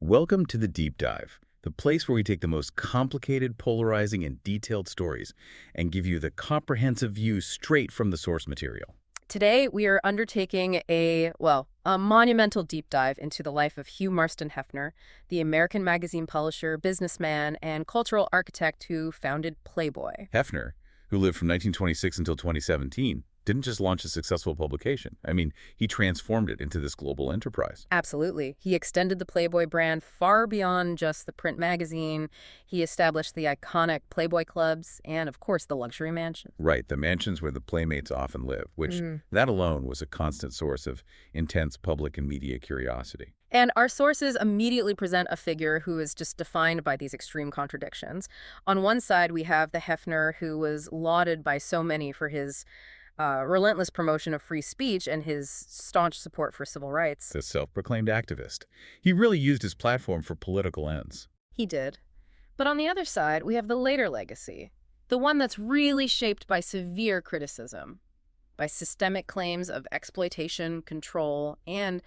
Welcome to the Deep Dive, the place where we take the most complicated, polarizing, and detailed stories and give you the comprehensive view straight from the source material. Today, we are undertaking a monumental deep dive into the life of Hugh Marston Hefner, the American magazine publisher, businessman, and cultural architect who founded Playboy. Hefner, who lived from 1926 until 2017, didn't just launch a successful publication. He transformed it into this global enterprise. Absolutely. He extended the Playboy brand far beyond just the print magazine. He established the iconic Playboy clubs and, of course, the luxury mansions. Right, the mansions where the playmates often live, which that alone was a constant source of intense public and media curiosity. And our sources immediately present a figure who is just defined by these extreme contradictions. On one side, we have the Hefner who was lauded by so many for his relentless promotion of free speech and his staunch support for civil rights. The self-proclaimed activist. He really used his platform for political ends. He did. But on the other side, we have the later legacy, the one that's really shaped by severe criticism, by systemic claims of exploitation, control, and,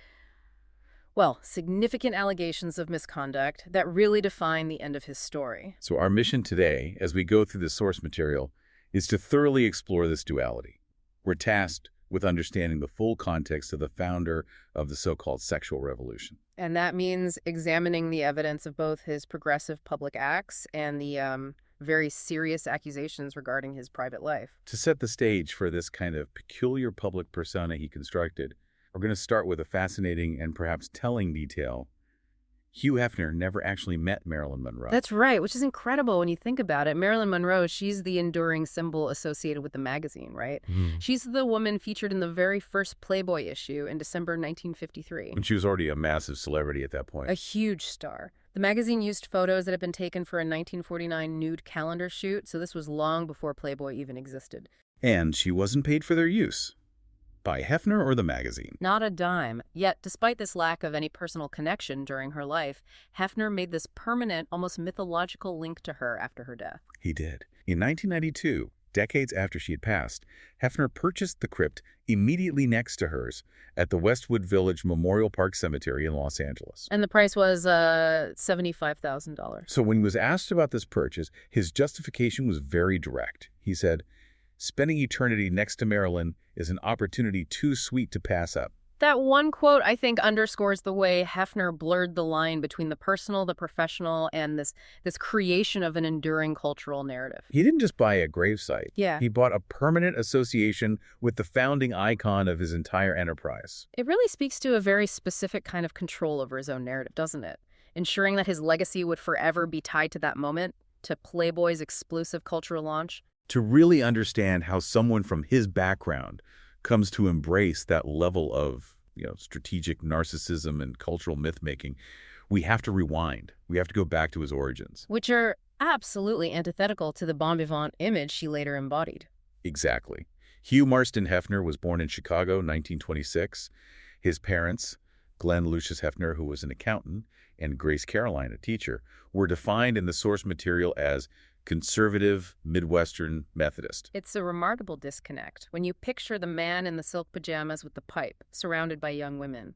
well, significant allegations of misconduct that really define the end of his story. So our mission today, as we go through the source material, is to thoroughly explore this duality. We're tasked with understanding the full context of the founder of the so-called sexual revolution. And that means examining the evidence of both his progressive public acts and the very serious accusations regarding his private life. To set the stage for this kind of peculiar public persona he constructed, we're going to start with a fascinating and perhaps telling detail. Hugh Hefner never actually met Marilyn Monroe. That's right, which is incredible when you think about it. Marilyn Monroe, she's the enduring symbol associated with the magazine, right? She's the woman featured in the very first Playboy issue in December 1953. And she was already a massive celebrity at that point. A huge star. The magazine used photos that had been taken for a 1949 nude calendar shoot, so this was long before Playboy even existed. And she wasn't paid for their use. By Hefner or the magazine? Not a dime. Yet, despite this lack of any personal connection during her life, Hefner made this permanent, almost mythological link to her after her death. He did. In 1992, decades after she had passed, Hefner purchased the crypt immediately next to hers at the Westwood Village Memorial Park Cemetery in Los Angeles. And the price was $75,000. So when he was asked about this purchase, his justification was very direct. He said, "Spending eternity next to Marilyn is an opportunity too sweet to pass up." That one quote, I think, underscores the way Hefner blurred the line between the personal, the professional, and this creation of an enduring cultural narrative. He didn't just buy a gravesite. Yeah. He bought a permanent association with the founding icon of his entire enterprise. It really speaks to a very specific kind of control over his own narrative, doesn't it? Ensuring that his legacy would forever be tied to that moment, to Playboy's explosive cultural launch. To really understand how someone from his background comes to embrace that level of, strategic narcissism and cultural myth-making, we have to rewind. We have to go back to his origins. Which are absolutely antithetical to the bon vivant image she later embodied. Exactly. Hugh Marston Hefner was born in Chicago, 1926. His parents, Glenn Lucius Hefner, who was an accountant, and Grace Caroline, a teacher, were defined in the source material as conservative, Midwestern Methodist. It's a remarkable disconnect when you picture the man in the silk pajamas with the pipe, surrounded by young women.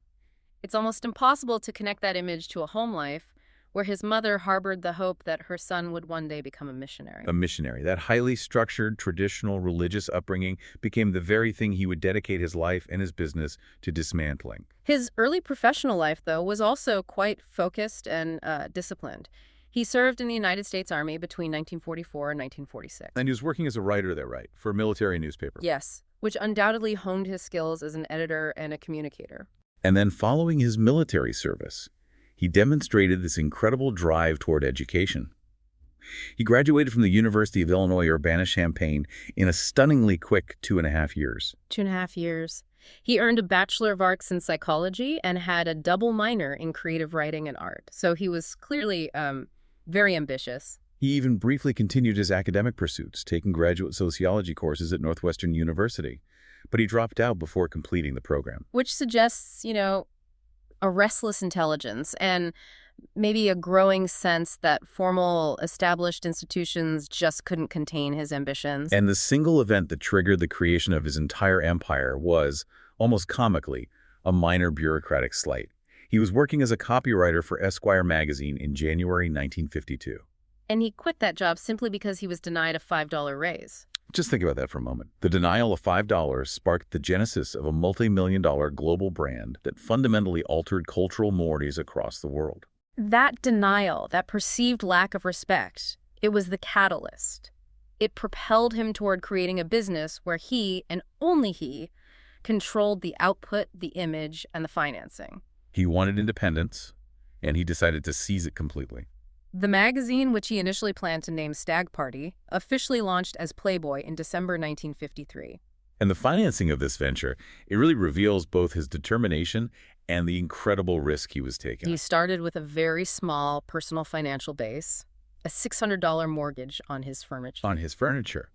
It's almost impossible to connect that image to a home life where his mother harbored the hope that her son would one day become a missionary. A missionary. That highly structured, traditional, religious upbringing became the very thing he would dedicate his life and his business to dismantling. His early professional life, though, was also quite focused and disciplined. He served in the United States Army between 1944 and 1946. And he was working as a writer there, right? For a military newspaper. Yes, which undoubtedly honed his skills as an editor and a communicator. And then following his military service, he demonstrated this incredible drive toward education. He graduated from the University of Illinois Urbana-Champaign in a stunningly quick 2.5 years. 2.5 years. He earned a Bachelor of Arts in Psychology and had a double minor in creative writing and art. So he was clearly very ambitious. He even briefly continued his academic pursuits, taking graduate sociology courses at Northwestern University. But he dropped out before completing the program. Which suggests, a restless intelligence and maybe a growing sense that formal, established institutions just couldn't contain his ambitions. And the single event that triggered the creation of his entire empire was, almost comically, a minor bureaucratic slight. He was working as a copywriter for Esquire magazine in January 1952. And he quit that job simply because he was denied a $5 raise. Just think about that for a moment. The denial of $5 sparked the genesis of a multi-million-dollar global brand that fundamentally altered cultural mores across the world. That denial, that perceived lack of respect, it was the catalyst. It propelled him toward creating a business where he, and only he, controlled the output, the image, and the financing. He wanted independence, and he decided to seize it completely. The magazine, which he initially planned to name Stag Party, officially launched as Playboy in December 1953. And the financing of this venture, it really reveals both his determination and the incredible risk he was taking. He started with a very small personal financial base, a $600 mortgage on his furniture.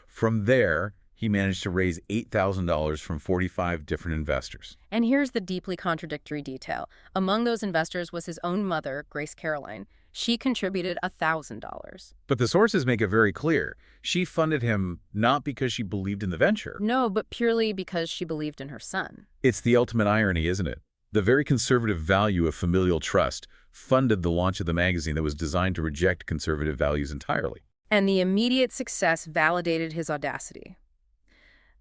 From there, he managed to raise $8,000 from 45 different investors. And here's the deeply contradictory detail. Among those investors was his own mother, Grace Caroline. She contributed $1,000. But the sources make it very clear. She funded him not because she believed in the venture. No, but purely because she believed in her son. It's the ultimate irony, isn't it? The very conservative value of familial trust funded the launch of the magazine that was designed to reject conservative values entirely. And the immediate success validated his audacity.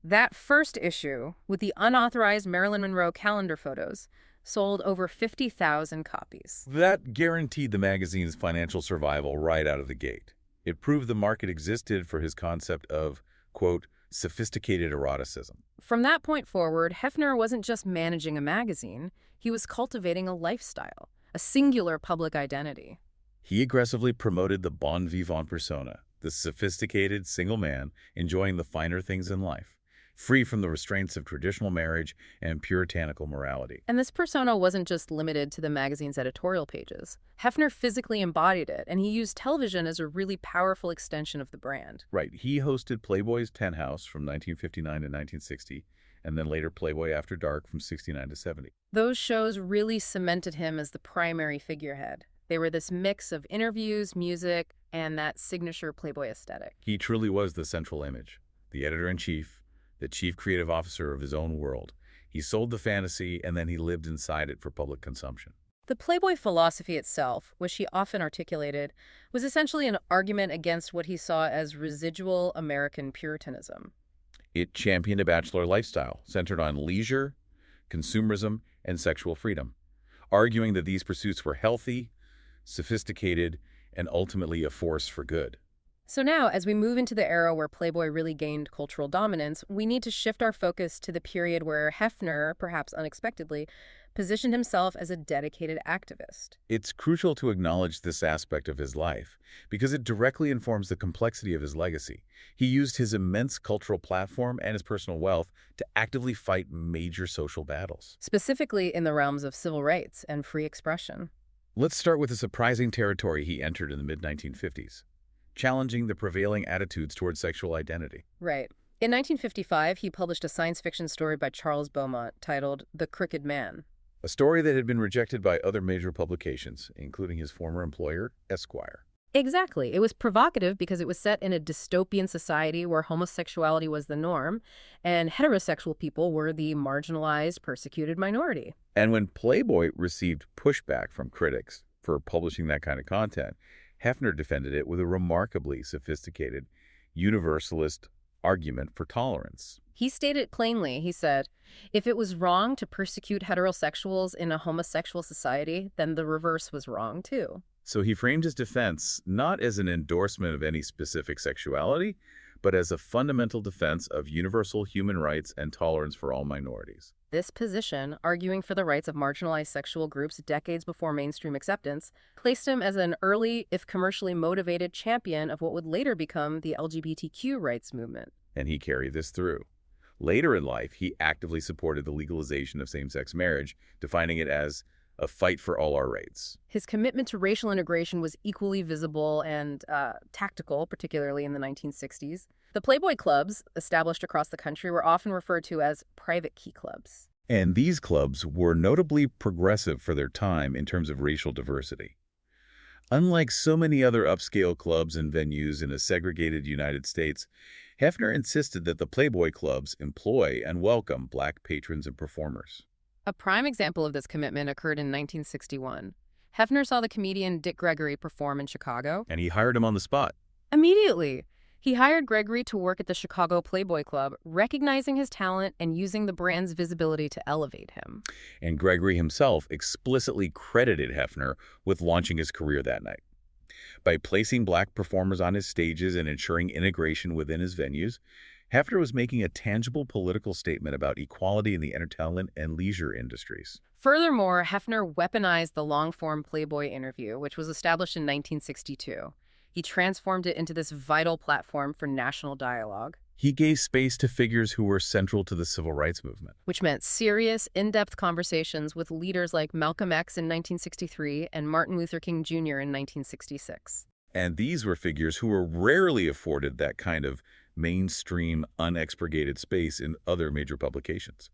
That first issue, with the unauthorized Marilyn Monroe calendar photos, sold over 50,000 copies. That guaranteed the magazine's financial survival right out of the gate. It proved the market existed for his concept of, quote, sophisticated eroticism. From that point forward, Hefner wasn't just managing a magazine, he was cultivating a lifestyle, a singular public identity. He aggressively promoted the bon vivant persona, the sophisticated single man enjoying the finer things in life, free from the restraints of traditional marriage and puritanical morality. And this persona wasn't just limited to the magazine's editorial pages. Hefner physically embodied it, and he used television as a really powerful extension of the brand. Right. He hosted Playboy's Tent House from 1959 to 1960, and then later Playboy After Dark from 69 to 70. Those shows really cemented him as the primary figurehead. They were this mix of interviews, music, and that signature Playboy aesthetic. He truly was the central image, the editor-in-chief, the chief creative officer of his own world. He sold the fantasy, and then he lived inside it for public consumption. The Playboy philosophy itself, which he often articulated, was essentially an argument against what he saw as residual American Puritanism. It championed a bachelor lifestyle centered on leisure, consumerism, and sexual freedom, arguing that these pursuits were healthy, sophisticated, and ultimately a force for good. So now, as we move into the era where Playboy really gained cultural dominance, we need to shift our focus to the period where Hefner, perhaps unexpectedly, positioned himself as a dedicated activist. It's crucial to acknowledge this aspect of his life because it directly informs the complexity of his legacy. He used his immense cultural platform and his personal wealth to actively fight major social battles, Specifically in the realms of civil rights and free expression. Let's start with a surprising territory he entered in the mid-1950s. Challenging the prevailing attitudes towards sexual identity. Right. In 1955, he published a science fiction story by Charles Beaumont titled The Crooked Man. A story that had been rejected by other major publications, including his former employer, Esquire. Exactly. It was provocative because it was set in a dystopian society where homosexuality was the norm and heterosexual people were the marginalized, persecuted minority. And when Playboy received pushback from critics for publishing that kind of content, Hefner defended it with a remarkably sophisticated, universalist argument for tolerance. He stated plainly, he said, if it was wrong to persecute heterosexuals in a homosexual society, then the reverse was wrong too. So he framed his defense not as an endorsement of any specific sexuality, but as a fundamental defense of universal human rights and tolerance for all minorities. This position, arguing for the rights of marginalized sexual groups decades before mainstream acceptance, placed him as an early, if commercially motivated, champion of what would later become the LGBTQ rights movement. And he carried this through. Later in life, he actively supported the legalization of same-sex marriage, defining it as a fight for all our rights. His commitment to racial integration was equally visible and tactical, particularly in the 1960s. The Playboy clubs, established across the country, were often referred to as private key clubs. And these clubs were notably progressive for their time in terms of racial diversity. Unlike so many other upscale clubs and venues in a segregated United States, Hefner insisted that the Playboy clubs employ and welcome Black patrons and performers. A prime example of this commitment occurred in 1961. Hefner saw the comedian Dick Gregory perform in Chicago. And he hired him on the spot. Immediately, he hired Gregory to work at the Chicago Playboy Club, recognizing his talent and using the brand's visibility to elevate him. And Gregory himself explicitly credited Hefner with launching his career that night. By placing black performers on his stages and ensuring integration within his venues, Hefner was making a tangible political statement about equality in the entertainment and leisure industries. Furthermore, Hefner weaponized the long-form Playboy interview, which was established in 1962. He transformed it into this vital platform for national dialogue. He gave space to figures who were central to the civil rights movement. Which meant serious, in-depth conversations with leaders like Malcolm X in 1963 and Martin Luther King Jr. in 1966. And these were figures who were rarely afforded that kind of mainstream, unexpurgated space in other major publications.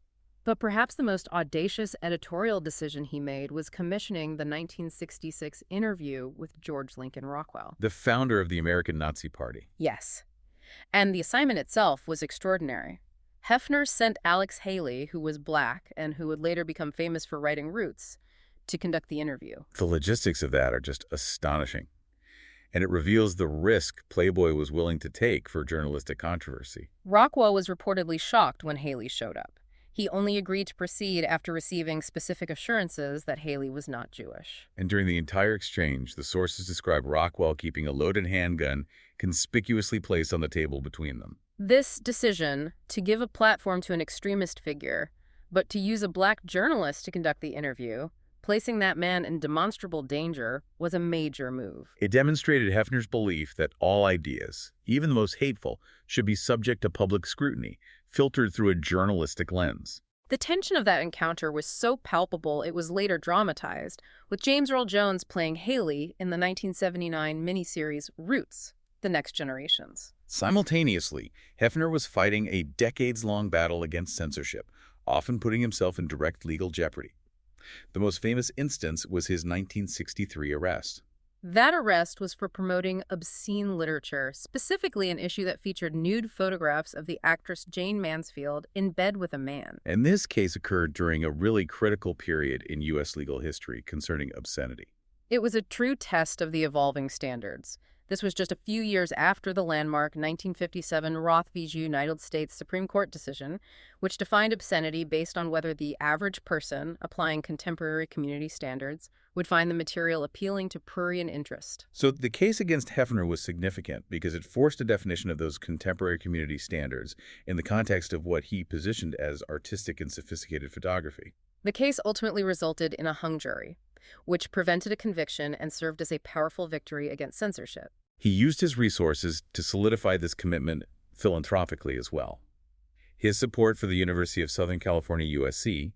But perhaps the most audacious editorial decision he made was commissioning the 1966 interview with George Lincoln Rockwell. The founder of the American Nazi Party. Yes. And the assignment itself was extraordinary. Hefner sent Alex Haley, who was black and who would later become famous for writing Roots, to conduct the interview. The logistics of that are just astonishing. And it reveals the risk Playboy was willing to take for journalistic controversy. Rockwell was reportedly shocked when Haley showed up. He only agreed to proceed after receiving specific assurances that Haley was not Jewish. And during the entire exchange, the sources describe Rockwell keeping a loaded handgun conspicuously placed on the table between them. This decision to give a platform to an extremist figure, but to use a black journalist to conduct the interview, placing that man in demonstrable danger, was a major move. It demonstrated Hefner's belief that all ideas, even the most hateful, should be subject to public scrutiny, filtered through a journalistic lens. The tension of that encounter was so palpable it was later dramatized, with James Earl Jones playing Haley in the 1979 miniseries Roots: The Next Generations. Simultaneously, Hefner was fighting a decades-long battle against censorship, often putting himself in direct legal jeopardy. The most famous instance was his 1963 arrest. That arrest was for promoting obscene literature, specifically an issue that featured nude photographs of the actress Jane Mansfield in bed with a man. And this case occurred during a really critical period in U.S. legal history concerning obscenity. It was a true test of the evolving standards. This was just a few years after the landmark 1957 Roth v. United States Supreme Court decision, which defined obscenity based on whether the average person, applying contemporary community standards, would find the material appealing to prurient interest. So the case against Hefner was significant because it forced a definition of those contemporary community standards in the context of what he positioned as artistic and sophisticated photography. The case ultimately resulted in a hung jury, which prevented a conviction and served as a powerful victory against censorship. He used his resources to solidify this commitment philanthropically as well. His support for the University of Southern California, USC,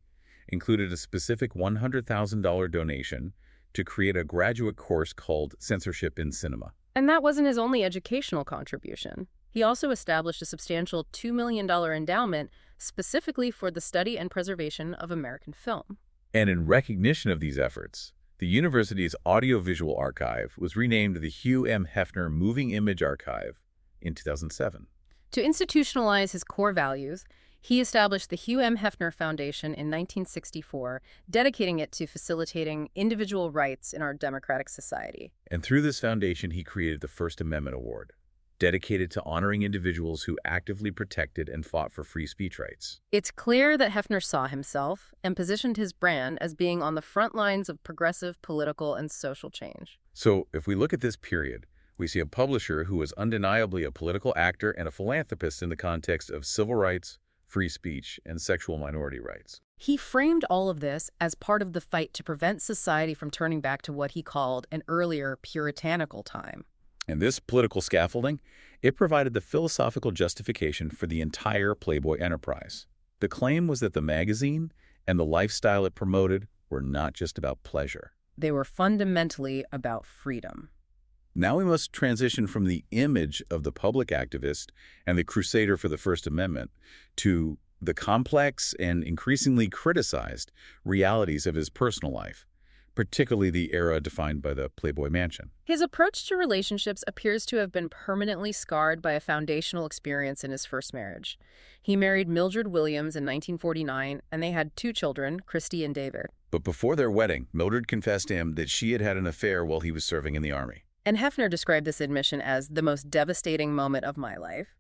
included a specific $100,000 donation to create a graduate course called Censorship in Cinema. And that wasn't his only educational contribution. He also established a substantial $2 million endowment specifically for the study and preservation of American film. And in recognition of these efforts, the university's audiovisual archive was renamed the Hugh M. Hefner Moving Image Archive in 2007. To institutionalize his core values, he established the Hugh M. Hefner Foundation in 1964, dedicating it to facilitating individual rights in our democratic society. And through this foundation, he created the First Amendment Award, dedicated to honoring individuals who actively protected and fought for free speech rights. It's clear that Hefner saw himself and positioned his brand as being on the front lines of progressive political and social change. So if we look at this period, we see a publisher who was undeniably a political actor and a philanthropist in the context of civil rights, free speech, and sexual minority rights. He framed all of this as part of the fight to prevent society from turning back to what he called an earlier puritanical time. And this political scaffolding, it provided the philosophical justification for the entire Playboy enterprise. The claim was that the magazine and the lifestyle it promoted were not just about pleasure. They were fundamentally about freedom. Now we must transition from the image of the public activist and the crusader for the First Amendment to the complex and increasingly criticized realities of his personal life, particularly the era defined by the Playboy Mansion. His approach to relationships appears to have been permanently scarred by a foundational experience in his first marriage. He married Mildred Williams in 1949, and they had 2 children, Christy and David. But before their wedding, Mildred confessed to him that she had had an affair while he was serving in the Army. And Hefner described this admission as the most devastating moment of my life.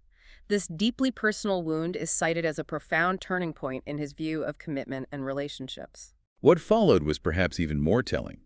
This deeply personal wound is cited as a profound turning point in his view of commitment and relationships. What followed was perhaps even more telling.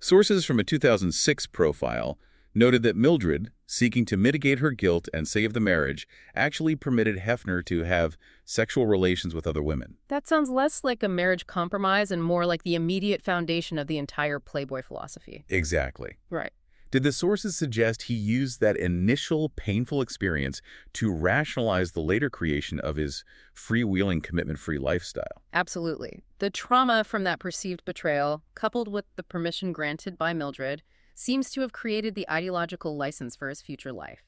Sources from a 2006 profile noted that Mildred, seeking to mitigate her guilt and save the marriage, actually permitted Hefner to have sexual relations with other women. That sounds less like a marriage compromise and more like the immediate foundation of the entire Playboy philosophy. Exactly. Right. Did the sources suggest he used that initial painful experience to rationalize the later creation of his freewheeling, commitment-free lifestyle? Absolutely. The trauma from that perceived betrayal, coupled with the permission granted by Mildred, seems to have created the ideological license for his future life.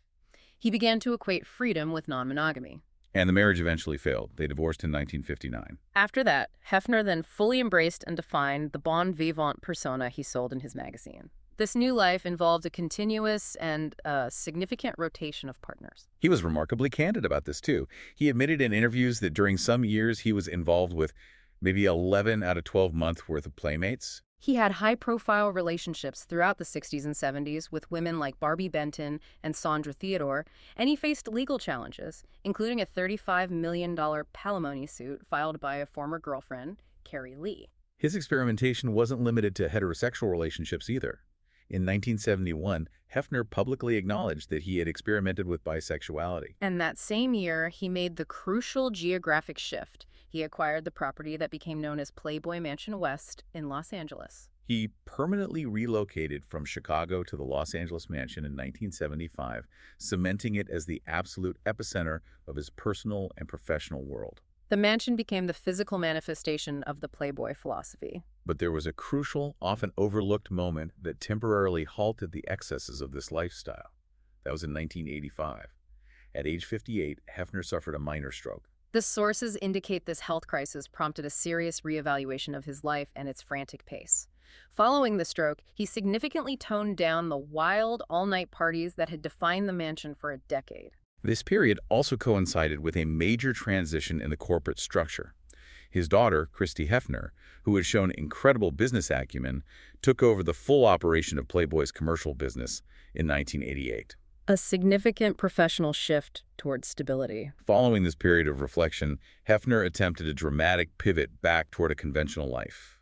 He began to equate freedom with non-monogamy. And the marriage eventually failed. They divorced in 1959. After that, Hefner then fully embraced and defined the bon vivant persona he sold in his magazine. This new life involved a continuous and significant rotation of partners. He was remarkably candid about this, too. He admitted in interviews that during some years he was involved with maybe 11 out of 12 months worth of playmates. He had high-profile relationships throughout the 60s and 70s with women like Barbie Benton and Sandra Theodore, and he faced legal challenges, including a $35 million palimony suit filed by a former girlfriend, Carrie Lee. His experimentation wasn't limited to heterosexual relationships either. In 1971, Hefner publicly acknowledged that he had experimented with bisexuality. And that same year, he made the crucial geographic shift. He acquired the property that became known as Playboy Mansion West in Los Angeles. He permanently relocated from Chicago to the Los Angeles mansion in 1975, cementing it as the absolute epicenter of his personal and professional world. The mansion became the physical manifestation of the Playboy philosophy. But there was a crucial, often overlooked moment that temporarily halted the excesses of this lifestyle. That was in 1985. At age 58, Hefner suffered a minor stroke. The sources indicate this health crisis prompted a serious reevaluation of his life and its frantic pace. Following the stroke, he significantly toned down the wild, all-night parties that had defined the mansion for a decade. This period also coincided with a major transition in the corporate structure. His daughter, Christy Hefner, who had shown incredible business acumen, took over the full operation of Playboy's commercial business in 1988. A significant professional shift towards stability. Following this period of reflection, Hefner attempted a dramatic pivot back toward a conventional life.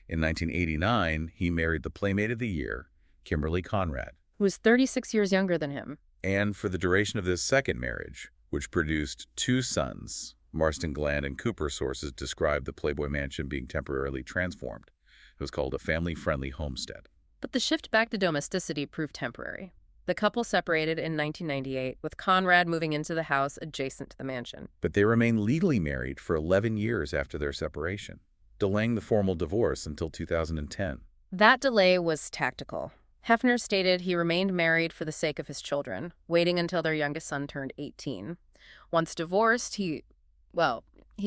In 1989, he married the Playmate of the Year, Kimberly Conrad, Who was 36 years younger than him. And for the duration of this second marriage, which produced 2 sons, Marston Gland and Cooper, sources described the Playboy Mansion being temporarily transformed. It was called a family-friendly homestead. But the shift back to domesticity proved temporary. The couple separated in 1998, with Conrad moving into the house adjacent to the mansion. But they remained legally married for 11 years after their separation, delaying the formal divorce until 2010. That delay was tactical. Hefner stated he remained married for the sake of his children, waiting until their youngest son turned 18. Once divorced, he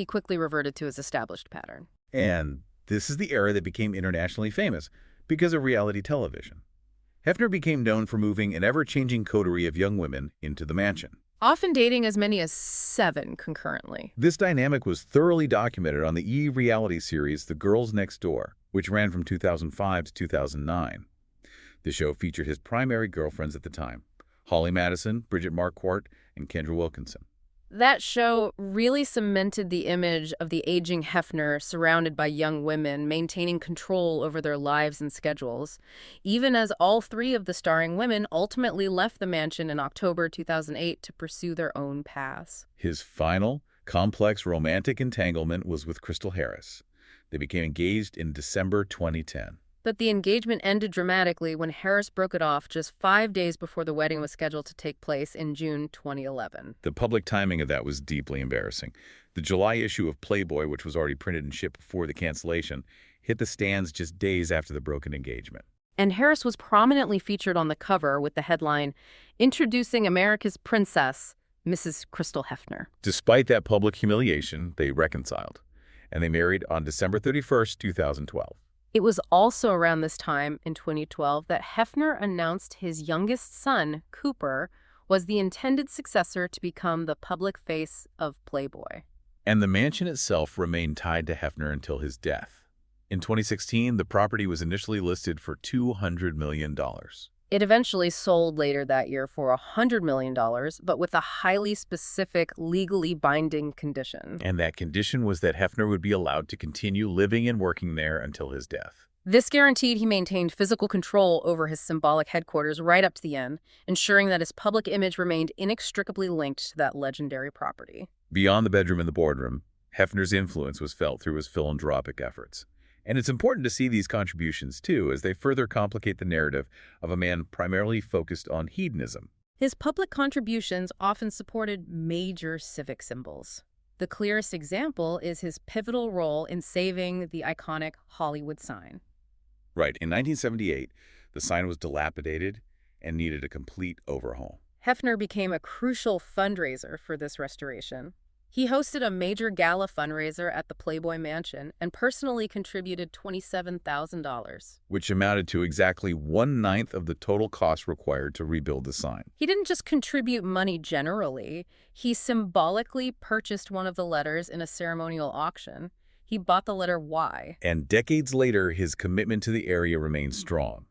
quickly reverted to his established pattern. And this is the era that became internationally famous because of reality television. Hefner became known for moving an ever-changing coterie of young women into the mansion, often dating as many as 7 concurrently. This dynamic was thoroughly documented on the reality series The Girls Next Door, which ran from 2005 to 2009. The show featured his primary girlfriends at the time, Holly Madison, Bridget Marquardt, and Kendra Wilkinson. That show really cemented the image of the aging Hefner surrounded by young women, maintaining control over their lives and schedules, even as all 3 of the starring women ultimately left the mansion in October 2008 to pursue their own paths. His final, complex romantic entanglement was with Crystal Harris. They became engaged in December 2010. But the engagement ended dramatically when Harris broke it off just 5 days before the wedding was scheduled to take place in June 2011. The public timing of that was deeply embarrassing. The July issue of Playboy, which was already printed and shipped before the cancellation, hit the stands just days after the broken engagement. And Harris was prominently featured on the cover with the headline, "Introducing America's Princess, Mrs. Crystal Hefner." Despite that public humiliation, they reconciled, and they married on December 31st, 2012. It was also around this time, in 2012, that Hefner announced his youngest son, Cooper, was the intended successor to become the public face of Playboy. And the mansion itself remained tied to Hefner until his death. In 2016, the property was initially listed for $200 million. It eventually sold later that year for $100 million, but with a highly specific, legally binding condition. And that condition was that Hefner would be allowed to continue living and working there until his death. This guaranteed he maintained physical control over his symbolic headquarters right up to the end, ensuring that his public image remained inextricably linked to that legendary property. Beyond the bedroom and the boardroom, Hefner's influence was felt through his philanthropic efforts. And it's important to see these contributions, too, as they further complicate the narrative of a man primarily focused on hedonism. His public contributions often supported major civic symbols. The clearest example is his pivotal role in saving the iconic Hollywood sign. Right, in 1978, the sign was dilapidated and needed a complete overhaul. Hefner became a crucial fundraiser for this restoration. He hosted a major gala fundraiser at the Playboy Mansion and personally contributed $27,000. Which amounted to exactly 1/9 of the total cost required to rebuild the sign. He didn't just contribute money generally. He symbolically purchased one of the letters in a ceremonial auction. He bought the letter Y. And decades later, his commitment to the area remained strong.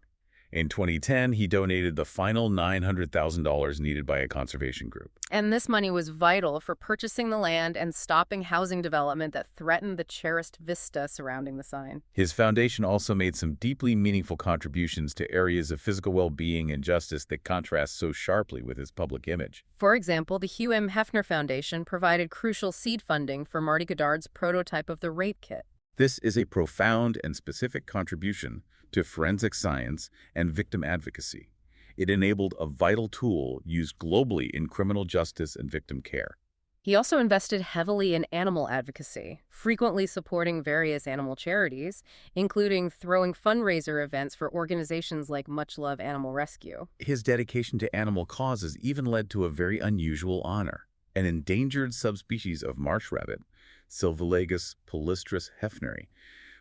In 2010, he donated the final $900,000 needed by a conservation group. And this money was vital for purchasing the land and stopping housing development that threatened the cherished vista surrounding the sign. His foundation also made some deeply meaningful contributions to areas of physical well-being and justice that contrast so sharply with his public image. For example, the Hugh Hefner Foundation provided crucial seed funding for Marty Goddard's prototype of the rape kit. This is a profound and specific contribution to forensic science and victim advocacy. It enabled a vital tool used globally in criminal justice and victim care. He also invested heavily in animal advocacy, frequently supporting various animal charities, including throwing fundraiser events for organizations like Much Love Animal Rescue. His dedication to animal causes even led to a very unusual honor. An endangered subspecies of marsh rabbit, Silvilagus palustris hefneri,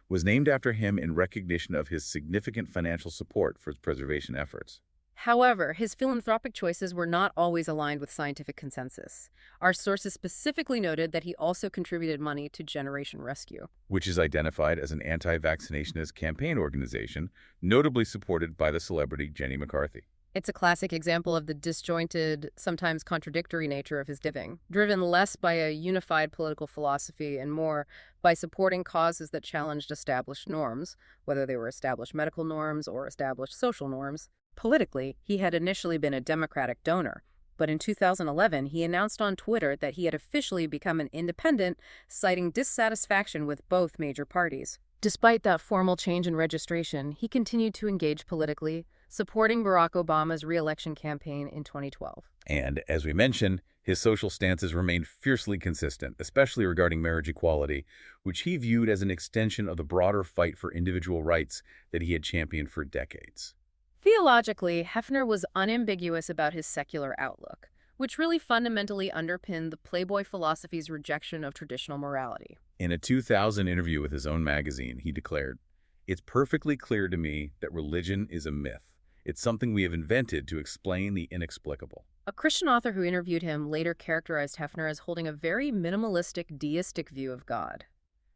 was named after him in recognition of his significant financial support for its preservation efforts. However, his philanthropic choices were not always aligned with scientific consensus. Our sources specifically noted that he also contributed money to Generation Rescue, which is identified as an anti-vaccinationist campaign organization, notably supported by the celebrity Jenny McCarthy. It's a classic example of the disjointed, sometimes contradictory nature of his giving, driven less by a unified political philosophy and more by supporting causes that challenged established norms, whether they were established medical norms or established social norms. Politically, he had initially been a Democratic donor, but in 2011 he announced on Twitter that he had officially become an independent, citing dissatisfaction with both major parties. Despite that formal change in registration, he continued to engage politically, supporting Barack Obama's re-election campaign in 2012. And, as we mentioned, his social stances remained fiercely consistent, especially regarding marriage equality, which he viewed as an extension of the broader fight for individual rights that he had championed for decades. Theologically, Hefner was unambiguous about his secular outlook, which really fundamentally underpinned the Playboy philosophy's rejection of traditional morality. In a 2000 interview with his own magazine, he declared, "It's perfectly clear to me that religion is a myth. It's something we have invented to explain the inexplicable." A Christian author who interviewed him later characterized Hefner as holding a very minimalistic, deistic view of God.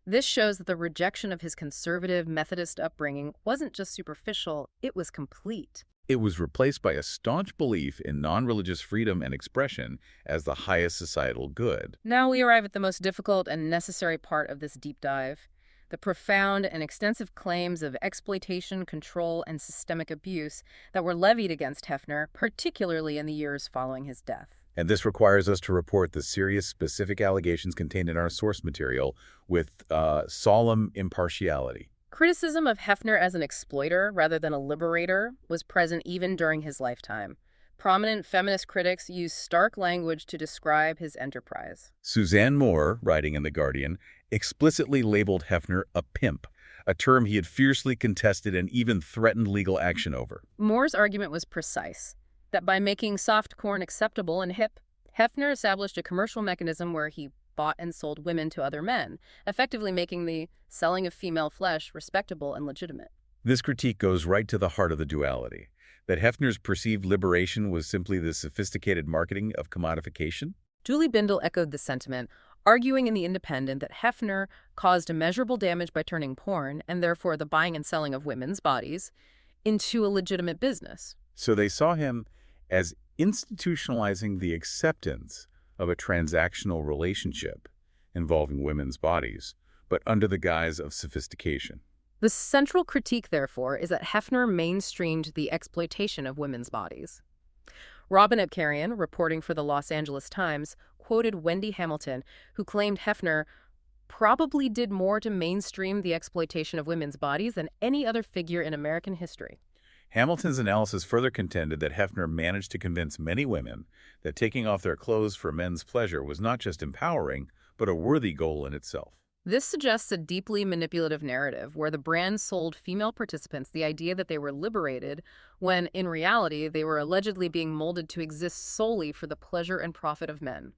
This shows that the rejection of his conservative Methodist upbringing wasn't just superficial, it was complete. It was replaced by a staunch belief in non-religious freedom and expression as the highest societal good. Now we arrive at the most difficult and necessary part of this deep dive: the profound and extensive claims of exploitation, control, and systemic abuse that were levied against Hefner, particularly in the years following his death. And this requires us to report the serious, specific allegations contained in our source material with solemn impartiality. Criticism of Hefner as an exploiter rather than a liberator was present even during his lifetime. Prominent feminist critics used stark language to describe his enterprise. Suzanne Moore, writing in The Guardian, explicitly labeled Hefner a pimp, a term he had fiercely contested and even threatened legal action over. Moore's argument was precise, that by making soft corn acceptable and hip, Hefner established a commercial mechanism where he bought and sold women to other men, effectively making the selling of female flesh respectable and legitimate. This critique goes right to the heart of the duality, that Hefner's perceived liberation was simply the sophisticated marketing of commodification. Julie Bindel echoed the sentiment, arguing in The Independent that Hefner caused immeasurable damage by turning porn, and therefore the buying and selling of women's bodies, into a legitimate business. So they saw him as institutionalizing the acceptance of a transactional relationship involving women's bodies, but under the guise of sophistication. The central critique, therefore, is that Hefner mainstreamed the exploitation of women's bodies. Robin Abkarian, reporting for the Los Angeles Times, quoted Wendy Hamilton, who claimed Hefner probably did more to mainstream the exploitation of women's bodies than any other figure in American history. Hamilton's analysis further contended that Hefner managed to convince many women that taking off their clothes for men's pleasure was not just empowering, but a worthy goal in itself. This suggests a deeply manipulative narrative where the brand sold female participants the idea that they were liberated when, in reality, they were allegedly being molded to exist solely for the pleasure and profit of men.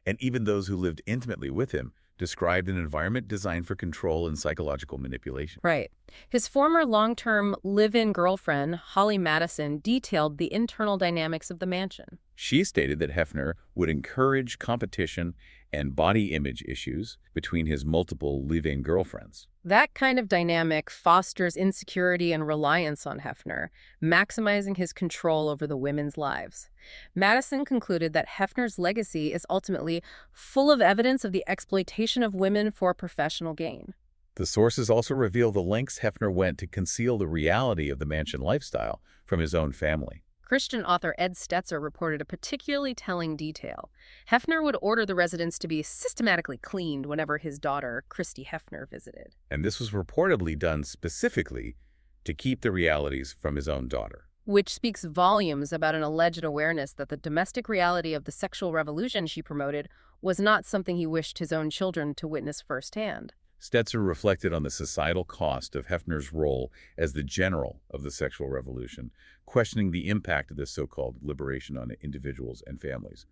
And even those who lived intimately with him described an environment designed for control and psychological manipulation. Right. His former long-term live-in girlfriend, Holly Madison, detailed the internal dynamics of the mansion. She stated that Hefner would encourage competition and body image issues between his multiple live-in girlfriends. That kind of dynamic fosters insecurity and reliance on Hefner, maximizing his control over the women's lives. Madison concluded that Hefner's legacy is ultimately full of evidence of the exploitation of women for professional gain. The sources also reveal the lengths Hefner went to conceal the reality of the mansion lifestyle from his own family. Christian author Ed Stetzer reported a particularly telling detail. Hefner would order the residence to be systematically cleaned whenever his daughter, Christy Hefner, visited. And this was reportedly done specifically to keep the realities from his own daughter. Which speaks volumes about an alleged awareness that the domestic reality of the sexual revolution she promoted was not something he wished his own children to witness firsthand. Stetzer reflected on the societal cost of Hefner's role as the general of the sexual revolution, questioning the impact of this so-called liberation on individuals and families.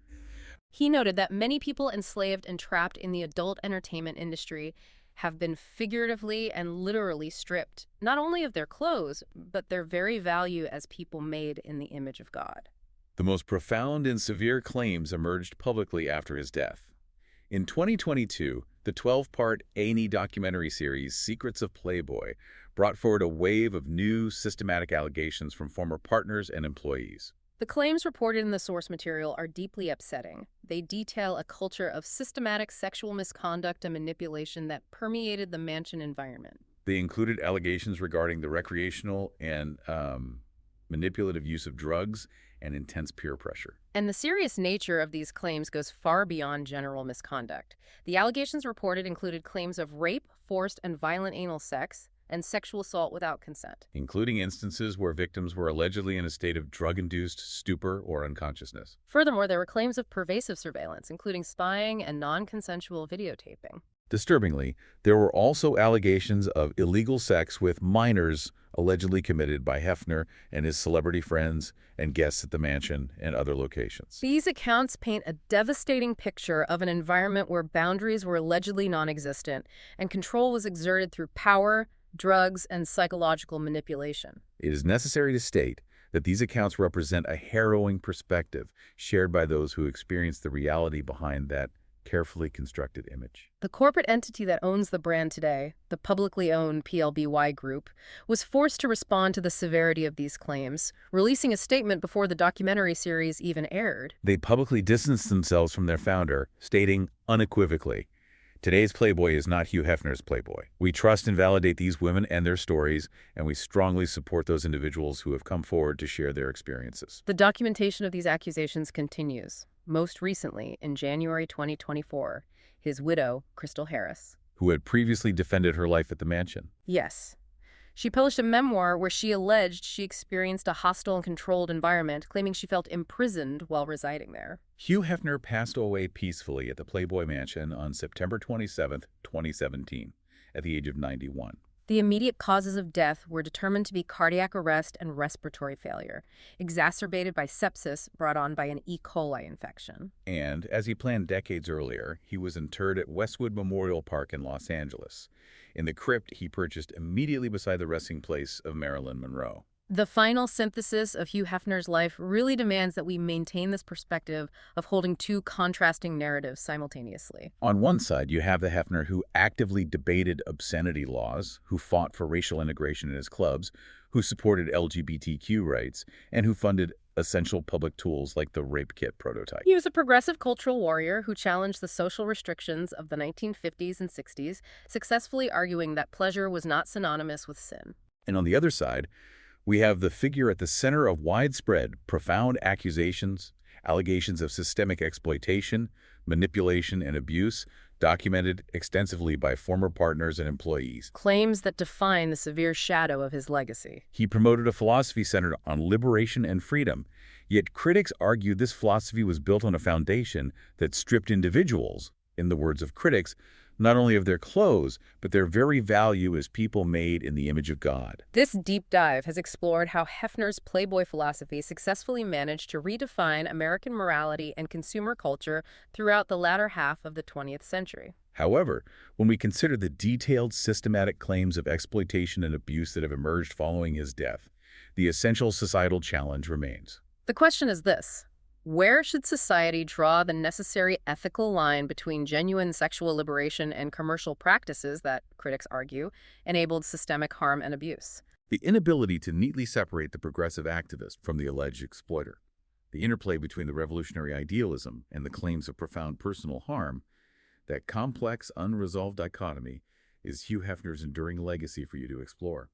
He noted that many people enslaved and trapped in the adult entertainment industry have been figuratively and literally stripped, not only of their clothes, but their very value as people made in the image of God. The most profound and severe claims emerged publicly after his death. In 2022, the 12-part A&E documentary series Secrets of Playboy brought forward a wave of new, systematic allegations from former partners and employees. The claims reported in the source material are deeply upsetting. They detail a culture of systematic sexual misconduct and manipulation that permeated the mansion environment. They included allegations regarding the recreational and manipulative use of drugs and intense peer pressure. And the serious nature of these claims goes far beyond general misconduct. The allegations reported included claims of rape, forced and violent anal sex, and sexual assault without consent, including instances where victims were allegedly in a state of drug-induced stupor or unconsciousness. Furthermore, there were claims of pervasive surveillance, including spying and non-consensual videotaping. Disturbingly, there were also allegations of illegal sex with minors allegedly committed by Hefner and his celebrity friends and guests at the mansion and other locations. These accounts paint a devastating picture of an environment where boundaries were allegedly non-existent and control was exerted through power, drugs, and psychological manipulation. It is necessary to state that these accounts represent a harrowing perspective shared by those who experienced the reality behind that carefully constructed image. The corporate entity that owns the brand today, the publicly owned PLBY Group, was forced to respond to the severity of these claims, releasing a statement before the documentary series even aired. They publicly distanced themselves from their founder, stating unequivocally, "Today's Playboy is not Hugh Hefner's Playboy. We trust and validate these women and their stories, and we strongly support those individuals who have come forward to share their experiences." The documentation of these accusations continues. Most recently, in January 2024, his widow, Crystal Harris, who had previously defended her life at the mansion. Yes. She published a memoir where she alleged she experienced a hostile and controlled environment, claiming she felt imprisoned while residing there. Hugh Hefner passed away peacefully at the Playboy Mansion on September 27, 2017, at the age of 91. The immediate causes of death were determined to be cardiac arrest and respiratory failure, exacerbated by sepsis brought on by an E. coli infection. And, as he planned decades earlier, he was interred at Westwood Memorial Park in Los Angeles, in the crypt he purchased immediately beside the resting place of Marilyn Monroe. The final synthesis of Hugh Hefner's life really demands that we maintain this perspective of holding two contrasting narratives simultaneously. On one side, you have the Hefner who actively debated obscenity laws, who fought for racial integration in his clubs, who supported LGBTQ rights, and who funded essential public tools like the rape kit prototype. He was a progressive cultural warrior who challenged the social restrictions of the 1950s and 60s, successfully arguing that pleasure was not synonymous with sin. And on the other side, we have the figure at the center of widespread, profound accusations, allegations of systemic exploitation, manipulation, and abuse, documented extensively by former partners and employees. Claims that define the severe shadow of his legacy. He promoted a philosophy centered on liberation and freedom, yet critics argued this philosophy was built on a foundation that stripped individuals, in the words of critics, not only of their clothes, but their very value as people made in the image of God. This deep dive has explored how Hefner's Playboy philosophy successfully managed to redefine American morality and consumer culture throughout the latter half of the 20th century. However, when we consider the detailed, systematic claims of exploitation and abuse that have emerged following his death, the essential societal challenge remains. The question is this: where should society draw the necessary ethical line between genuine sexual liberation and commercial practices that, critics argue, enabled systemic harm and abuse? The inability to neatly separate the progressive activist from the alleged exploiter, the interplay between the revolutionary idealism and the claims of profound personal harm, that complex, unresolved dichotomy is Hugh Hefner's enduring legacy for you to explore.